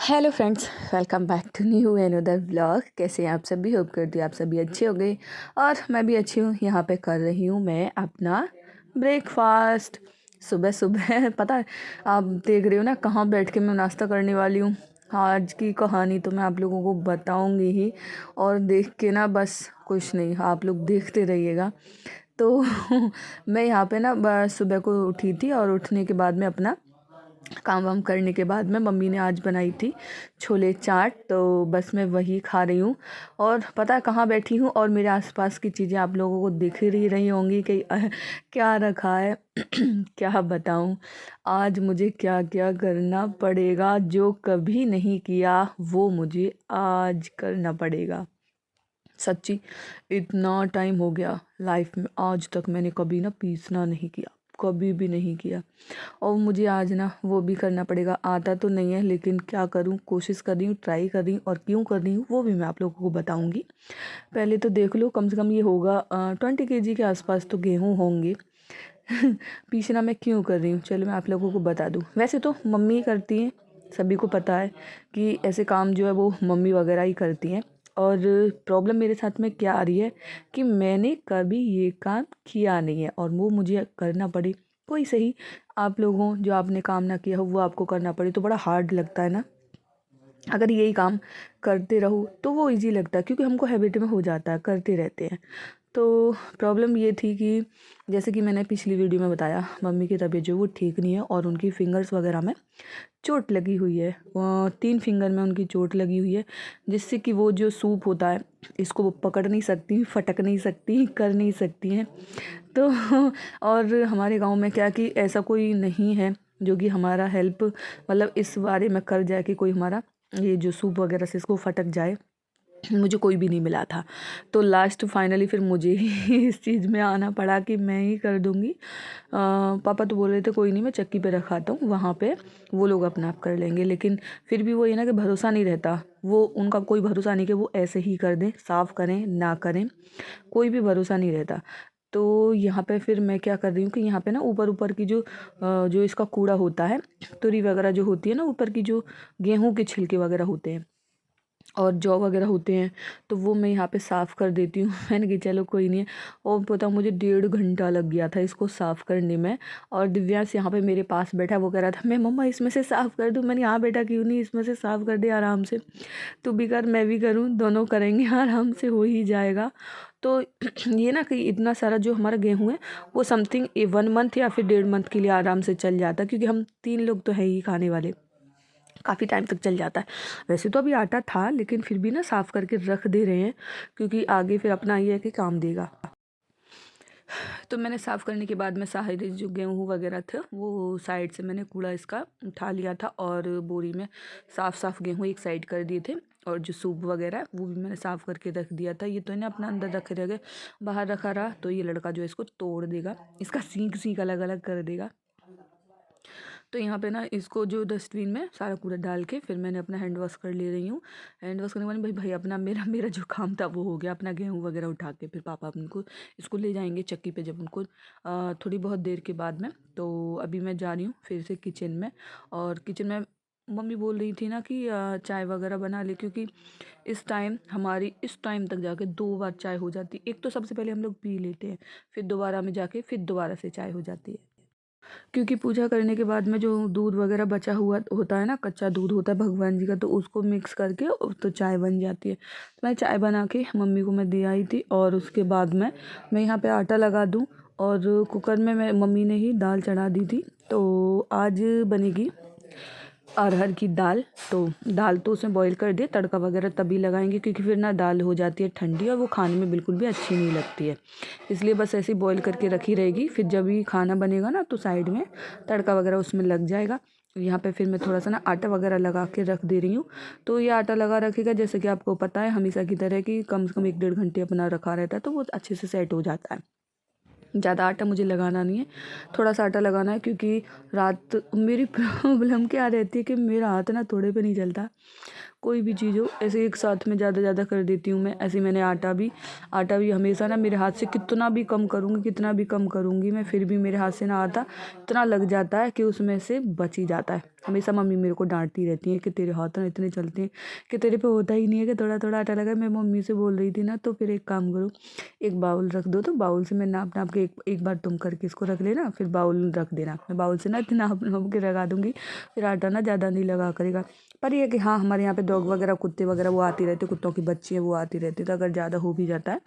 Hello friends, welcome back to new another vlog. कैसे हैं आप सभी? होप करती हूँ आप सभी अच्छे हो गए और मैं भी अच्छी हूँ। यहाँ पे कर रही हूँ मैं अपना ब्रेकफास्ट सुबह सुबह। पता है, आप देख रहे हो ना कहाँ बैठ के मैं नाश्ता करने वाली हूँ। आज की कहानी तो मैं आप लोगों को बताऊँगी ही, और देख के ना बस कुछ नहीं, आप लोग देखते रहिएगा। तो मैं यहाँ पे ना बस सुबह को उठी थी, और उठने के बाद में अपना काम वाम करने के बाद में मम्मी ने आज बनाई थी छोले चाट, तो बस मैं वही खा रही हूँ। और पता है कहाँ बैठी हूँ, और मेरे आसपास की चीज़ें आप लोगों को दिख ही रही होंगी कि क्या रखा है। क्या बताऊँ, आज मुझे क्या क्या करना पड़ेगा, जो कभी नहीं किया वो मुझे आज करना पड़ेगा। सच्ची, इतना टाइम हो गया लाइफ में, आज तक मैंने कभी ना पीसना नहीं किया, कभी भी नहीं किया। और मुझे आज ना वो भी करना पड़ेगा। आता तो नहीं है, लेकिन क्या करूँ, कोशिश कर रही हूँ, ट्राई कर रही हूँ, और क्यों कर रही हूँ वो भी मैं आप लोगों को बताऊँगी। पहले तो देख लो, कम से कम ये होगा 20 kg के आसपास तो गेहूँ होंगे। पीसना मैं क्यों कर रही हूँ, चलो मैं आप लोगों को बता दूँ। वैसे तो मम्मी करती हैं, सभी को पता है कि ऐसे काम जो है वो मम्मी वगैरह ही करती हैं। और प्रॉब्लम मेरे साथ में क्या आ रही है कि मैंने कभी ये काम किया नहीं है, और वो मुझे करना पड़े। कोई सही, आप लोगों जो आपने काम ना किया हो वो आपको करना पड़े तो बड़ा हार्ड लगता है ना। अगर यही काम करते रहो तो वो इजी लगता है, क्योंकि हमको हैबिट में हो जाता है, करते रहते हैं। तो प्रॉब्लम ये थी कि जैसे कि मैंने पिछली वीडियो में बताया, मम्मी की तबीयत जो वो ठीक नहीं है, और उनकी फिंगर्स वगैरह में चोट लगी हुई है। 3 फिंगर में उनकी चोट लगी हुई है, जिससे कि वो जो सूप होता है, इसको वो पकड़ नहीं सकती, फटक नहीं सकती, कर नहीं सकती हैं। तो और हमारे गांव में क्या कि ऐसा कोई नहीं है जो कि हमारा हेल्प, मतलब इस बारे में कर जाए कि कोई हमारा ये जो सूप वगैरह से इसको फटक जाए। मुझे कोई भी नहीं मिला था। तो लास्ट फाइनली फिर मुझे ही इस चीज़ में आना पड़ा कि मैं ही कर दूँगी। पापा तो बोल रहे थे कोई नहीं, मैं चक्की पे रखाता हूँ, वहाँ पे वो लोग अपना आप कर लेंगे। लेकिन फिर भी वो ये ना कि भरोसा नहीं रहता, वो उनका कोई भरोसा नहीं कि वो ऐसे ही कर दें, साफ़ करें ना करें, कोई भी भरोसा नहीं रहता। तो यहाँ पे फिर मैं क्या कर रही हूँ कि यहाँ पे ना ऊपर ऊपर की जो इसका कूड़ा होता है, तुरी वगैरह जो होती है ना, ऊपर की जो गेहूँ के छिलके वगैरह होते हैं और जौ वगैरह होते हैं, तो वो मैं यहाँ पे साफ़ कर देती हूँ। मैंने कहा चलो कोई नहीं है। और पता, मुझे 1.5 घंटा लग गया था इसको साफ़ करने में। और दिव्यांश यहाँ पे मेरे पास बैठा, वो कह रहा था मैं मम्मा इसमें से साफ़ कर दूँ। मैंने यहाँ बेटा क्यों नहीं, इसमें से साफ़ कर दे आराम से, तू भी कर मैं भी करूँ, दोनों करेंगे, आराम से हो ही जाएगा। तो ये ना कि इतना सारा जो हमारा गेहूँ है वो समथिंग 1 मंथ या फिर 1.5 मंथ के लिए आराम से चल जाता है, क्योंकि हम 3 लोग तो हैं ही खाने वाले, काफ़ी टाइम तक चल जाता है। वैसे तो अभी आटा था, लेकिन फिर भी ना साफ़ करके रख दे रहे हैं, क्योंकि आगे फिर अपना ये है कि काम देगा। तो मैंने साफ़ करने के बाद में सारे जो गेहूँ वगैरह थे वो साइड से मैंने कूड़ा इसका उठा लिया था, और बोरी में साफ़ साफ़ गेहूँ एक साइड कर दिए थे। और जो सूप वगैरह है वो भी मैंने साफ़ करके रख दिया था। ये तो इन्हें अपना अंदर रखे रह गए, बाहर रखा रहा तो ये लड़का जो है इसको तोड़ देगा, इसका सींग सींग अलग अलग कर देगा। तो यहाँ पे ना इसको जो डस्टबिन में सारा कूड़ा डाल के फिर मैंने अपना हैंड वॉश कर ले रही हूँ। हैंड वॉश करने के बाद भाई भाई अपना मेरा मेरा जो काम था वो हो गया। अपना गेहूँ वगैरह उठा के फिर पापा उनको इसको ले जाएंगे चक्की पे, जब उनको थोड़ी बहुत देर के बाद में। तो अभी मैं जा रही हूँ फिर से किचन में, और किचन में मम्मी बोल रही थी ना कि चाय वगैरह बना ले, क्योंकि इस टाइम हमारी इस टाइम तक जाके 2 बार चाय हो जाती है। एक तो सबसे पहले हम लोग पी लेते हैं, फिर दोबारा में जाके फिर दोबारा से चाय हो जाती है, क्योंकि पूजा करने के बाद में जो दूध वगैरह बचा हुआ होता है ना, कच्चा दूध होता है भगवान जी का, तो उसको मिक्स करके तो चाय बन जाती है। तो मैं चाय बना के मम्मी को मैं दे आई थी, और उसके बाद में मैं यहाँ पे आटा लगा दूँ। और कुकर में मैं मम्मी ने ही दाल चढ़ा दी थी, तो आज बनेगी अरहर की दाल। तो दाल तो उसमें बॉईल कर दिए, तड़का वगैरह तभी लगाएंगे, क्योंकि फिर ना दाल हो जाती है ठंडी और वो खाने में बिल्कुल भी अच्छी नहीं लगती है। इसलिए बस ऐसे ही बॉईल करके रखी रहेगी, फिर जब भी खाना बनेगा ना तो साइड में तड़का वगैरह उसमें लग जाएगा। यहाँ पे फिर मैं थोड़ा सा ना आटा वगैरह लगा के रख दे रही हूँ। तो ये आटा लगा रखेगा, जैसे कि आपको पता है हमेशा की तरह कि कम से कम 1-1.5 घंटे अपना रखा रहता है, तो वो अच्छे से सेट हो जाता है। ज़्यादा आटा मुझे लगाना नहीं है, थोड़ा सा आटा लगाना है, क्योंकि रात मेरी प्रॉब्लम क्या रहती है कि मेरा हाथ ना थोड़े पे नहीं चलता, कोई भी चीज़ हो ऐसे एक साथ में ज़्यादा कर देती हूँ मैं। ऐसे मैंने आटा भी हमेशा ना मेरे हाथ से कितना भी कम करूँगी मैं, फिर भी मेरे हाथ से ना आटा इतना लग जाता है कि उसमें से बच ही जाता है। हमेशा मम्मी मेरे को डांटती रहती है कि तेरे हाथ ना इतने चलते हैं कि तेरे पे होता ही नहीं है कि थोड़ा थोड़ा आटा लगा। मैं मम्मी से बोल रही थी ना, तो फिर एक काम करो, एक बाउल रख दो, तो बाउल से मैं नाप नाप के एक बार तुम करके इसको रख लेना, फिर बाउल रख देना। मैं बाउल से ना इतना नाप नाप के लगा दूंगी, फिर आटा ना ज़्यादा नहीं लगा करेगा। पर ये है कि हाँ, हमारे यहाँ पे डॉग वगैरह, कुत्ते वगैरह वो आती रहते, कुत्तों की बच्ची है वो आती रहती, तो अगर ज़्यादा हो भी जाता है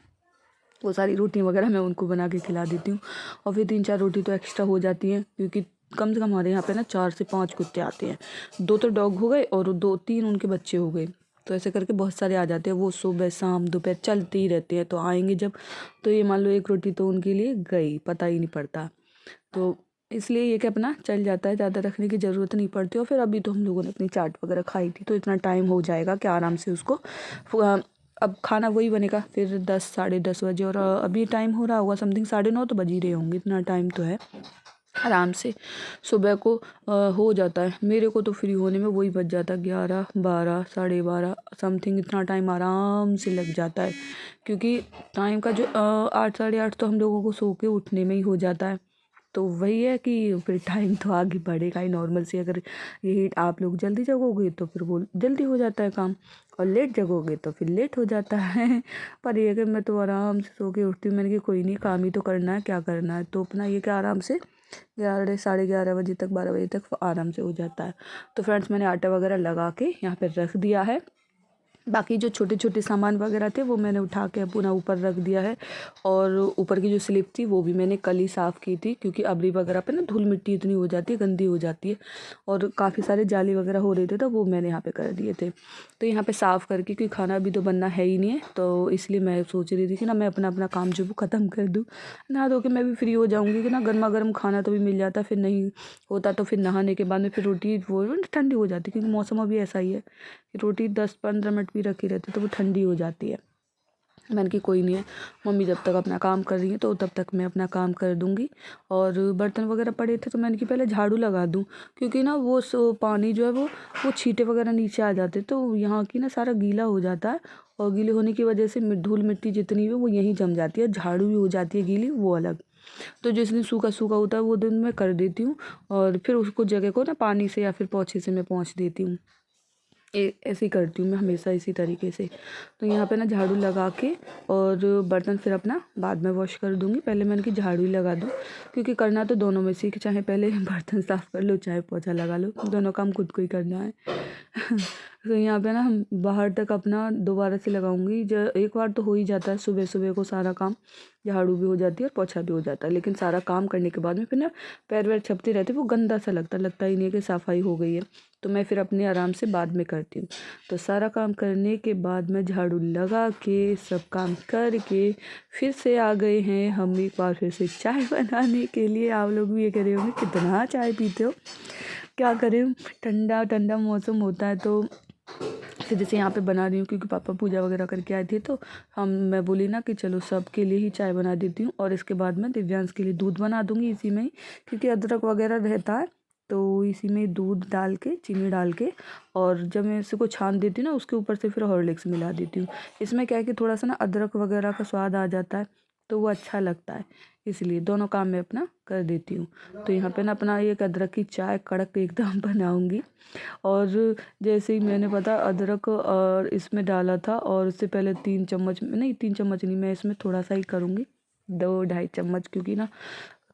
वो सारी रोटी वगैरह मैं उनको बना के खिला देती हूँ। और फिर 3-4 रोटी तो एक्स्ट्रा हो जाती हैं, क्योंकि कम से कम हमारे यहाँ पे ना 4 से 5 कुत्ते आते हैं। 2 तो डॉग हो गए और 2-3 उनके बच्चे हो गए, तो ऐसे करके बहुत सारे आ जाते हैं। वो सुबह शाम दोपहर चलते ही रहते हैं, तो आएंगे जब, तो ये मान लो एक रोटी तो उनके लिए गई, पता ही नहीं पड़ता। तो इसलिए ये कि अपना चल जाता है, ज़्यादा रखने की ज़रूरत नहीं पड़ती। और फिर अभी तो हम लोगों ने अपनी चाट वगैरह खाई थी, तो इतना टाइम हो जाएगा कि आराम से उसको अब खाना वही बनेगा फिर 10 साढ़े 10 बजे। और अभी टाइम हो रहा होगा समथिंग 9:30 तो बज ही रहे होंगे, इतना टाइम तो है आराम से सुबह को हो जाता है। मेरे को तो फ्री होने में वही बज जाता है 11 12 12:30 समथिंग, इतना टाइम आराम से लग जाता है। क्योंकि टाइम का जो 8 साढ़े 8 तो हम लोगों को सो के उठने में ही हो जाता है। तो वही है कि फिर टाइम तो आगे बढ़ेगा ही नॉर्मल से। अगर यही आप लोग जल्दी जगोगे तो फिर वो जल्दी हो जाता है काम, और लेट जगोगे तो फिर लेट हो जाता है। पर ये कि मैं तो आराम से सो के उठती हूँ। मैंने कि कोई नहीं, काम ही तो करना है, क्या करना है, तो अपना ये कि आराम से 11 साढ़े 11 बजे तक 12 बजे तक आराम से हो जाता है। तो फ्रेंड्स, मैंने आटा वगैरह लगा के यहाँ पर रख दिया है। बाकी जो छोटे छोटे सामान वगैरह थे वो मैंने उठा के अपना ऊपर रख दिया है। और ऊपर की जो स्लिप थी वो भी मैंने कल ही साफ़ की थी, क्योंकि अबरी वगैरह पे ना धूल मिट्टी इतनी हो जाती है, गंदी हो जाती है, और काफ़ी सारे जाली वगैरह हो रहे थे, तो वो मैंने यहाँ पे कर दिए थे। तो यहाँ पे साफ़ करके, क्योंकि खाना अभी तो बनना है ही नहीं है, तो इसलिए मैं सोच रही थी कि ना मैं अपना अपना काम जो वो ख़त्म कर दूँ, नहा धो के मैं भी फ्री हो जाऊँगी कि ना गर्मा गर्म खाना तो भी मिल जाता। फिर नहीं होता तो फिर नहाने के बाद में फिर रोटी वो ठंडी हो जाती, क्योंकि मौसम अभी ऐसा ही है कि रोटी 10-15 मिनट भी रखी रहती तो वो ठंडी हो जाती है। मैंने कि कोई नहीं है, मम्मी जब तक अपना काम कर रही है तो तब तक मैं अपना काम कर दूँगी। और बर्तन वगैरह पड़े थे तो मैंने कि पहले झाड़ू लगा दूँ, क्योंकि ना वो पानी जो है वो छींटे वगैरह नीचे आ जाते, तो यहाँ की ना सारा गीला हो जाता है, और गीले होने की वजह से धूल मिट्टी जितनी भी वो यहीं जम जाती है, झाड़ू भी हो जाती है गीली, वो अलग। तो जिस दिन सूखा सूखा होता है वो दिन मैं कर देती हूँ, और फिर उसको जगह को ना पानी से या फिर पोंछे से मैं पोंछ देती हूँ। ऐसे ही करती हूँ मैं हमेशा इसी तरीके से। तो यहाँ पे ना झाड़ू लगा के और बर्तन फिर अपना बाद में वॉश कर दूँगी। पहले मैंने कि झाड़ू ही लगा दूँ, क्योंकि करना तो दोनों में से, चाहे पहले बर्तन साफ़ कर लो चाहे पोछा लगा लो, दोनों काम खुद को ही करना है। तो यहाँ पे ना हम बाहर तक अपना दोबारा से लगाऊंगी। एक बार तो हो ही जाता है, सुबह सुबह को सारा काम, झाड़ू भी हो जाती है और पोछा भी हो जाता है, लेकिन सारा काम करने के बाद में फिर ना पैर वैर छपते रहते, वो गंदा सा लगता ही नहीं है कि सफाई हो गई है। तो मैं फिर अपने आराम से बाद में करती हूँ। तो सारा काम करने के बाद में झाड़ू लगा के सब काम करके फिर से आ गए हैं हम एक बार फिर से चाय बनाने के लिए। आप लोग भी ये कह रहे होंगे कितना चाय पीते हो, क्या करें, ठंडा ठंडा मौसम होता है। तो फिर जैसे यहाँ पे बना रही हूँ, क्योंकि पापा पूजा वगैरह करके आए थे, तो मैं बोली ना कि चलो सबके लिए ही चाय बना देती हूँ, और इसके बाद में दिव्यांश के लिए दूध बना दूँगी इसी में ही, क्योंकि अदरक वगैरह रहता है, तो इसी में दूध डाल के चीनी डाल के, और जब मैं इसको छान देती हूँ ना उसके ऊपर से फिर हॉर्लिक्स मिला देती हूँ। इसमें क्या है कि थोड़ा सा ना अदरक वगैरह का स्वाद आ जाता है, तो वो अच्छा लगता है, इसलिए दोनों काम मैं अपना कर देती हूँ। तो यहाँ पे ना अपना एक अदरक की चाय कड़क एकदम बनाऊँगी। और जैसे ही मैंने पता अदरक और इसमें डाला था, और उससे पहले 3 चम्मच नहीं, 3 चम्मच नहीं, मैं इसमें थोड़ा सा ही करूँगी, 2-2.5 चम्मच, क्योंकि ना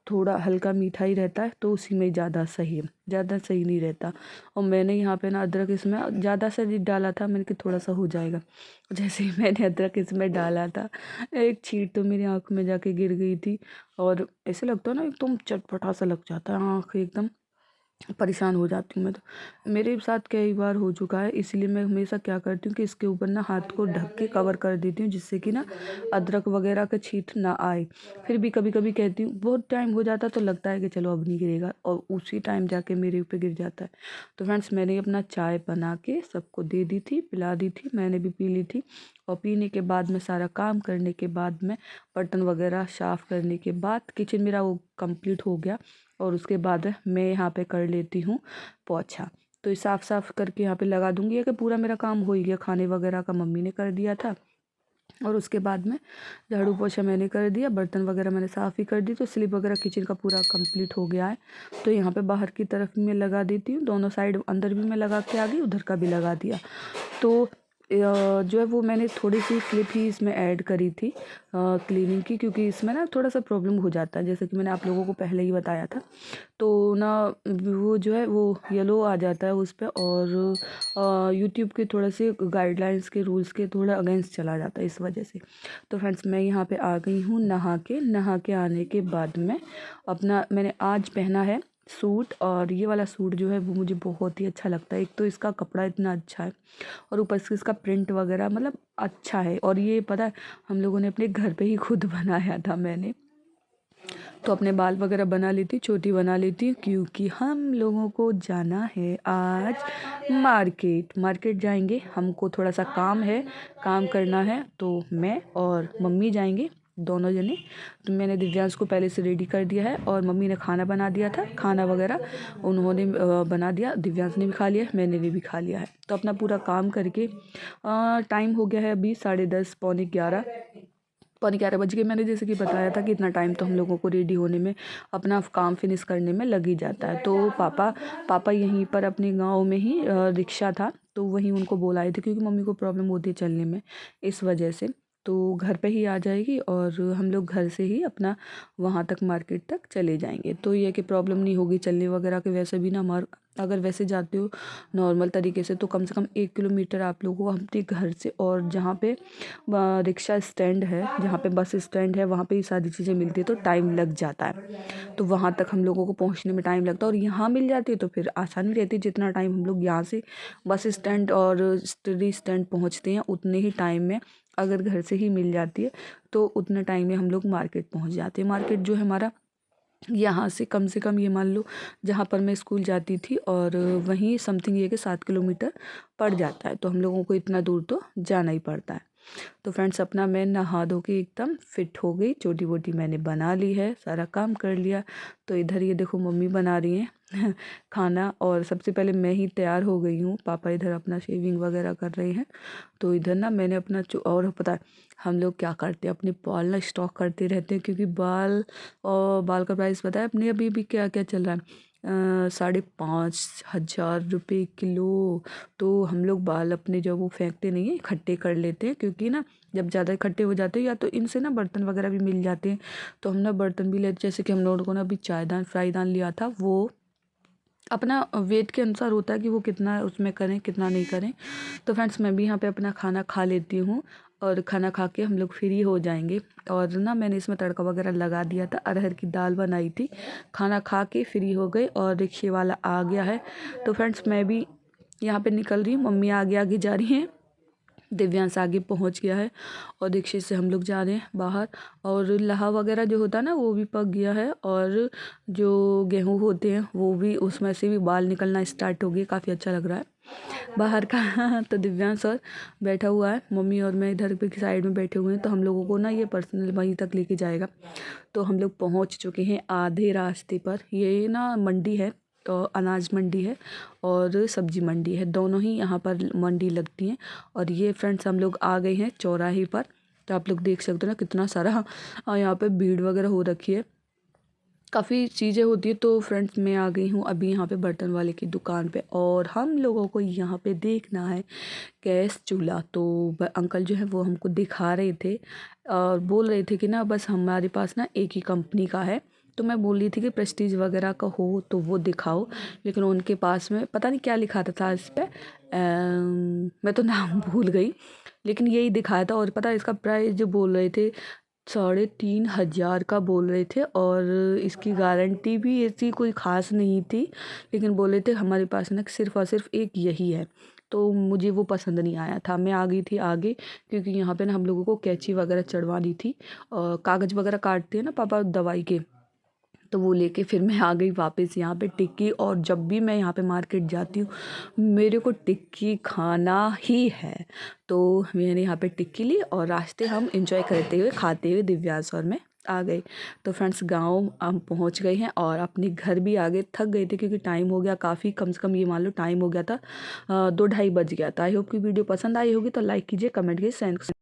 थोड़ा हल्का मीठा ही रहता है, तो उसी में ज़्यादा सही है, ज़्यादा सही नहीं रहता। और मैंने यहाँ पे ना अदरक इसमें ज़्यादा सा डाला था, मैंने कि थोड़ा सा हो जाएगा। जैसे ही मैंने अदरक इसमें डाला था, एक छींट तो मेरी आँख में जाके गिर गई थी, और ऐसे लगता है ना एकदम चटपटा सा लग जाता है, आँख एकदम परेशान हो जाती हूँ मैं। तो मेरे साथ कई बार हो चुका है, इसलिए मैं हमेशा क्या करती हूँ कि इसके ऊपर ना हाथ को ढक के कवर कर देती हूँ, जिससे कि ना अदरक वगैरह का छींट ना आए। फिर भी कभी कभी कहती हूँ, बहुत टाइम हो जाता तो लगता है कि चलो अब नहीं गिरेगा, और उसी टाइम जाके मेरे ऊपर गिर जाता है। तो फ्रेंड्स, मैंने अपना चाय बना के सबको दे दी थी, पिला दी थी, मैंने भी पी ली थी। और पीने के बाद में सारा काम करने के बाद में बर्तन वगैरह साफ़ करने के बाद किचन मेरा वो कंप्लीट हो गया, और उसके बाद मैं यहाँ पे कर लेती हूँ पोछा। तो ये साफ़ साफ़ करके यहाँ पे लगा दूँगी। कि पूरा मेरा काम हो ही गया, खाने वगैरह का मम्मी ने कर दिया था और उसके बाद में झाड़ू पोछा मैंने कर दिया, बर्तन वगैरह मैंने साफ़ ही कर दी। तो स्लिप वगैरह किचन का पूरा कंप्लीट हो गया है। तो यहाँ पे बाहर की तरफ मैं लगा देती हूँ, दोनों साइड अंदर भी मैं लगा के आ गई, उधर का भी लगा दिया। तो जो है वो मैंने थोड़ी सी क्लिप ही इसमें ऐड करी थी क्लीनिंग की, क्योंकि इसमें ना थोड़ा सा प्रॉब्लम हो जाता है, जैसे कि मैंने आप लोगों को पहले ही बताया था। तो ना वो जो है वो येलो आ जाता है उस पर, और यूट्यूब के थोड़े से गाइडलाइंस के रूल्स के थोड़ा अगेंस्ट चला जाता है इस वजह से। तो फ्रेंड्स मैं यहाँ पे आ गई हूँ नहा के आने के बाद में अपना मैंने आज पहना है सूट, और ये वाला सूट जो है वो मुझे बहुत ही अच्छा लगता है। एक तो इसका कपड़ा इतना अच्छा है और ऊपर से इसका प्रिंट वगैरह मतलब अच्छा है। और ये पता है हम लोगों ने अपने घर पे ही खुद बनाया था मैंने। तो अपने बाल वगैरह बना लेती, चोटी बना लेती, क्योंकि हम लोगों को जाना है आज मार्केट जाएंगे। हमको थोड़ा सा काम है, काम करना है। तो मैं और मम्मी जाएंगे दोनों जने। तो मैंने दिव्यांश को पहले से रेडी कर दिया है और मम्मी ने खाना बना दिया था, खाना वगैरह उन्होंने बना दिया। दिव्यांश ने भी खा लिया, मैंने भी खा लिया है। तो अपना पूरा काम करके टाइम हो गया है अभी 10:30 पौने 11 बज गए। मैंने जैसे कि बताया था कि इतना टाइम तो हम लोगों को रेडी होने में, अपना काम फिनिश करने में लग ही जाता है। तो पापा यहीं पर अपने गांव में ही रिक्शा था तो वहीं उनको बुलाए थे, क्योंकि मम्मी को प्रॉब्लम होती है चलने में, इस वजह से। तो घर पे ही आ जाएगी और हम लोग घर से ही अपना वहाँ तक मार्केट तक चले जाएंगे। तो ये कि प्रॉब्लम नहीं होगी चलने वगैरह के। वैसे भी ना अगर वैसे जाते हो नॉर्मल तरीके से तो कम से कम 1 किलोमीटर आप लोगों को अपने घर से, और जहाँ पे रिक्शा स्टैंड है, जहाँ पे बस स्टैंड है, वहाँ पे ये सारी चीज़ें मिलती है तो टाइम लग जाता है। तो वहाँ तक हम लोगों को पहुँचने में टाइम लगता है, और यहाँ मिल जाती है तो फिर आसानी रहती है। जितना टाइम हम लोग यहाँ से बस स्टैंड और ट्री स्टैंड पहुँचते हैं उतने ही टाइम में अगर घर से ही मिल जाती है तो उतने टाइम में हम लोग मार्केट पहुँच जाते हैं। मार्केट जो है हमारा यहाँ से कम ये मान लो जहाँ पर मैं स्कूल जाती थी और वहीं समथिंग ये कि 7 किलोमीटर पड़ जाता है। तो हम लोगों को इतना दूर तो जाना ही पड़ता है। तो फ्रेंड्स अपना मैं नहा धो के एकदम फिट हो गई, चोटी वोटी मैंने बना ली है, सारा काम कर लिया। तो इधर ये देखो मम्मी बना रही हैं खाना, और सबसे पहले मैं ही तैयार हो गई हूँ। पापा इधर अपना शेविंग वगैरह कर रहे हैं। तो इधर ना मैंने अपना और पता है हम लोग क्या करते हैं, अपने बाल ना स्टॉक करते रहते हैं, क्योंकि बाल का प्राइस पता है अपने अभी भी क्या क्या चल रहा है, 5,500 रुपये किलो। तो हम लोग बाल अपने जब वो फेंकते नहीं है, इकट्ठे कर लेते हैं, क्योंकि ना जब ज़्यादा इकट्ठे हो जाते हैं या तो इनसे ना बर्तन वगैरह भी मिल जाते हैं। तो हम ना बर्तन भी लेते, जैसे कि हम लोगों को ना अभी चायदान फ्राईदान लिया था, वो अपना वेट के अनुसार होता है कि वो कितना उसमें करें कितना नहीं करें। तो फ्रेंड्स मैं भी यहाँ पे अपना खाना खा लेती हूँ, और खाना खा के हम लोग फ्री हो जाएंगे। और ना मैंने इसमें तड़का वगैरह लगा दिया था, अरहर की दाल बनाई थी। खाना खा के फ्री हो गई और रिक्शे वाला आ गया है। तो फ्रेंड्स मैं भी यहाँ पे निकल रही हूँ, मम्मी आगे आगे जा रही हैं, दिव्यांश आगे पहुंच गया है, और रिक्शे से हम लोग जा रहे हैं बाहर। और लाहा वगैरह जो होता है ना वो भी पक गया है, और जो गेहूँ होते हैं वो भी, उसमें से भी बाल निकलना स्टार्ट हो गए। काफ़ी अच्छा लग रहा है बाहर का तो दिव्यांश और बैठा हुआ है, मम्मी और मैं इधर पे की साइड में बैठे हुए हैं। तो हम लोगों को ना ये पर्सनल वहीं तक लेके जाएगा। तो हम लोग पहुंच चुके हैं आधे रास्ते पर। ये ना मंडी है, तो अनाज मंडी है और सब्जी मंडी है, दोनों ही यहाँ पर मंडी लगती हैं। और ये फ्रेंड्स हम लोग आ गए हैं चौराहे पर। तो आप लोग देख सकते हो ना कितना सारा यहाँ पे भीड़ वगैरह हो रखी है, काफ़ी चीज़ें होती है। तो फ्रेंड्स मैं आ गई हूँ अभी यहाँ पे बर्तन वाले की दुकान पे, और हम लोगों को यहाँ पे देखना है गैस चूल्हा। तो अंकल जो है वो हमको दिखा रहे थे और बोल रहे थे कि ना बस हमारे पास ना एक ही कंपनी का है। तो मैं बोल रही थी कि प्रेस्टीज वगैरह का हो तो वो दिखाओ, लेकिन उनके पास में पता नहीं क्या लिखा था इस पर, मैं तो नाम भूल गई, लेकिन यही दिखाया था। और पता है इसका प्राइस जो बोल रहे थे 3,500 का बोल रहे थे, और इसकी गारंटी भी ऐसी कोई ख़ास नहीं थी, लेकिन बोले थे हमारे पास ना सिर्फ़ और सिर्फ एक यही है। तो मुझे वो पसंद नहीं आया था, मैं आ गई थी आगे, क्योंकि यहाँ पे ना हम लोगों को कैंची वगैरह चढ़वानी थी, और कागज़ वगैरह काटते हैं ना पापा दवाई के, तो वो लेके फिर मैं आ गई वापस यहाँ पे टिक्की। और जब भी मैं यहाँ पे मार्केट जाती हूँ मेरे को टिक्की खाना ही है। तो मैंने यहाँ पे टिक्की ली और रास्ते हम इंजॉय करते हुए खाते हुए दिव्यांश और मैं आ गए। तो फ्रेंड्स गांव हम पहुंच गए हैं और अपने घर भी आ गए। थक गए थे क्योंकि टाइम हो गया काफ़ी, कम से कम ये मान लो टाइम हो गया था 2 ढाई बज गया था। आई होप कि वीडियो पसंद आई होगी तो लाइक कीजिए, कमेंट कीजिए, सेंड